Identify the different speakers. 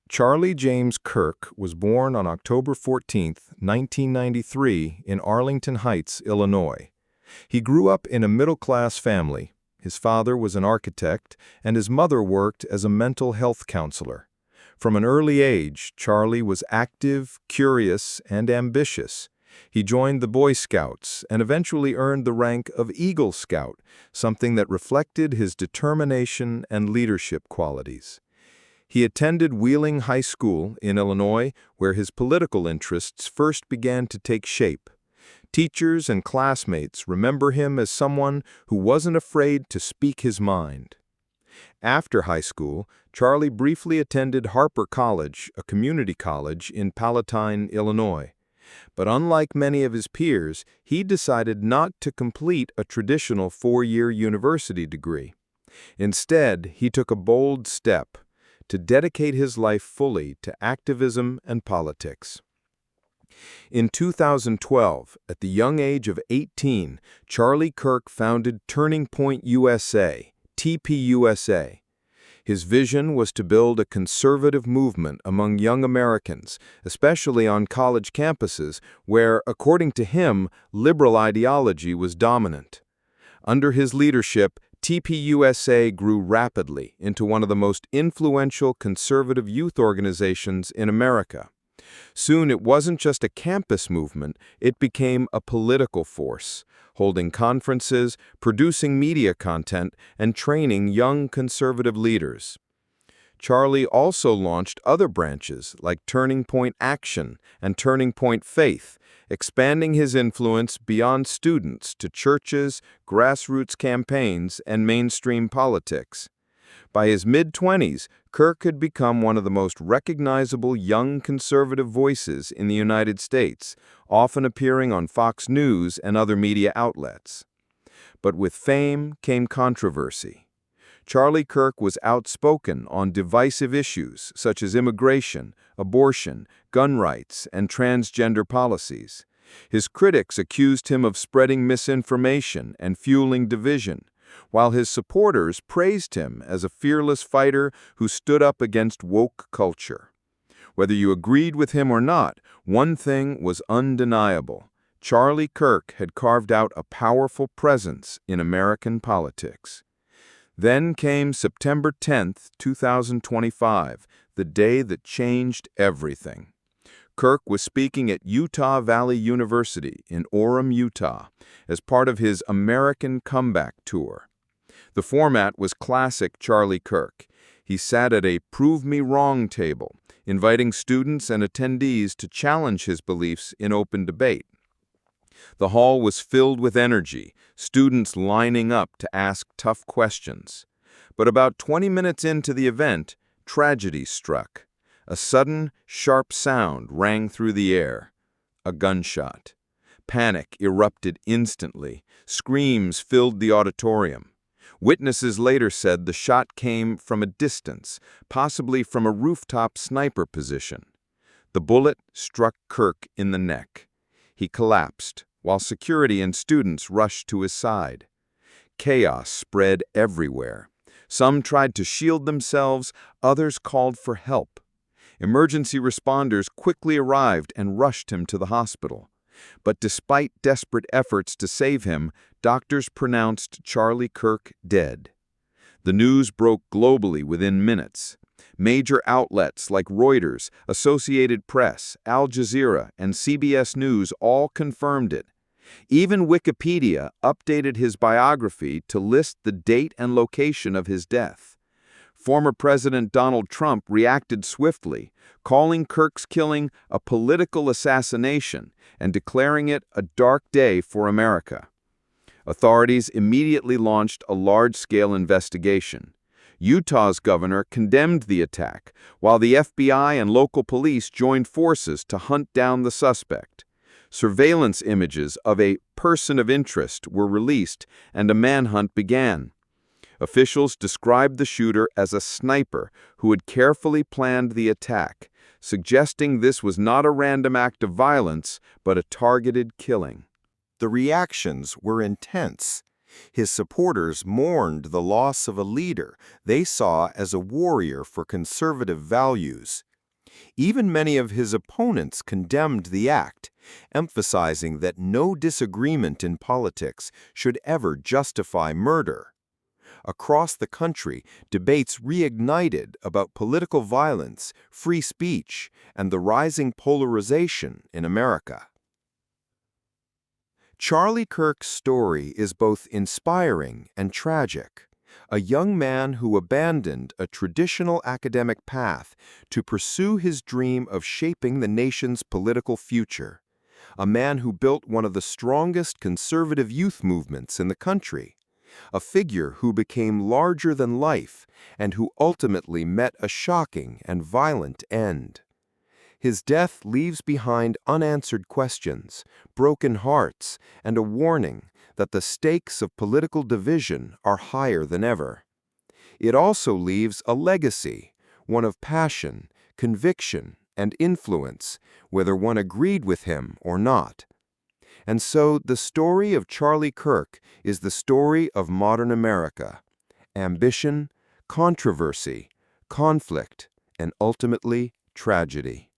Speaker 1: Charlie James Kirk was born on October 14, 1993, in Arlington Heights, Illinois. He grew up in a middle-class family. His father was an architect, and his mother worked as a mental health counselor. From an early age, Charlie was active, curious, and ambitious. He joined the Boy Scouts and eventually earned the rank of Eagle Scout, something that reflected his determination and leadership qualities. He attended Wheeling High School in Illinois, where his political interests first began to take shape. Teachers and classmates remember him as someone who wasn't afraid to speak his mind. After high school, Charlie briefly attended Harper College, a community college in Palatine, Illinois. But unlike many of his peers, he decided not to complete a traditional four-year university degree. Instead, he took a bold step to dedicate his life fully to activism and politics. In 2012, at the young age of 18, Charlie Kirk founded Turning Point USA, TPUSA. His vision was to build a conservative movement among young Americans, especially on college campuses where, according to him, liberal ideology was dominant. Under his leadership, TPUSA grew rapidly into one of the most influential conservative youth organizations in America. Soon it wasn't just a campus movement, it became a political force, holding conferences, producing media content, and training young conservative leaders. Charlie also launched other branches like Turning Point Action and Turning Point Faith, expanding his influence beyond students to churches, grassroots campaigns, and mainstream politics. By his mid-20s, Kirk had become one of the most recognizable young conservative voices in the United States, often appearing on Fox News and other media outlets. But with fame came controversy. Charlie Kirk was outspoken on divisive issues such as immigration, abortion, gun rights, and transgender policies. His critics accused him of spreading misinformation and fueling division, while his supporters praised him as a fearless fighter who stood up against woke culture. Whether you agreed with him or not, one thing was undeniable. Charlie Kirk had carved out a powerful presence in American politics. Then came September 10, 2025, the day that changed everything. Kirk was speaking at Utah Valley University in Orem, Utah, as part of his American Comeback Tour. The format was classic Charlie Kirk. He sat at a Prove Me Wrong table, inviting students and attendees to challenge his beliefs in open debate. The hall was filled with energy, students lining up to ask tough questions. But about 20 minutes into the event, tragedy struck. A sudden, sharp sound rang through the air. A gunshot. Panic erupted instantly. Screams filled the auditorium. Witnesses later said the shot came from a distance, possibly from a rooftop sniper position. The bullet struck Kirk in the neck. He collapsed, while security and students rushed to his side. Chaos spread everywhere. Some tried to shield themselves, others called for help. Emergency responders quickly arrived and rushed him to the hospital. But despite desperate efforts to save him, doctors pronounced Charlie Kirk dead. The news broke globally within minutes. Major outlets like Reuters, Associated Press, Al Jazeera, and CBS News all confirmed it. Even Wikipedia updated his biography to list the date and location of his death. Former President Donald Trump reacted swiftly, calling Kirk's killing a political assassination and declaring it a dark day for America. Authorities immediately launched a large-scale investigation. Utah's governor condemned the attack, while the FBI and local police joined forces to hunt down the suspect. Surveillance images of a person of interest were released, and a manhunt began. Officials described the shooter as a sniper who had carefully planned the attack, suggesting this was not a random act of violence, but a targeted killing.
Speaker 2: The reactions were intense. His supporters mourned the loss of a leader they saw as a warrior for conservative values. Even many of his opponents condemned the act, emphasizing that no disagreement in politics should ever justify murder. Across the country, debates reignited about political violence, free speech, and the rising polarization in America. Charlie Kirk's story is both inspiring and tragic. A young man who abandoned a traditional academic path to pursue his dream of shaping the nation's political future. A man who built one of the strongest conservative youth movements in the country. A figure who became larger than life and who ultimately met a shocking and violent end. His death leaves behind unanswered questions, broken hearts, and a warning that the stakes of political division are higher than ever. It also leaves a legacy, one of passion, conviction, and influence, whether one agreed with him or not. And so the story of Charlie Kirk is the story of modern America. Ambition, controversy, conflict, and ultimately tragedy.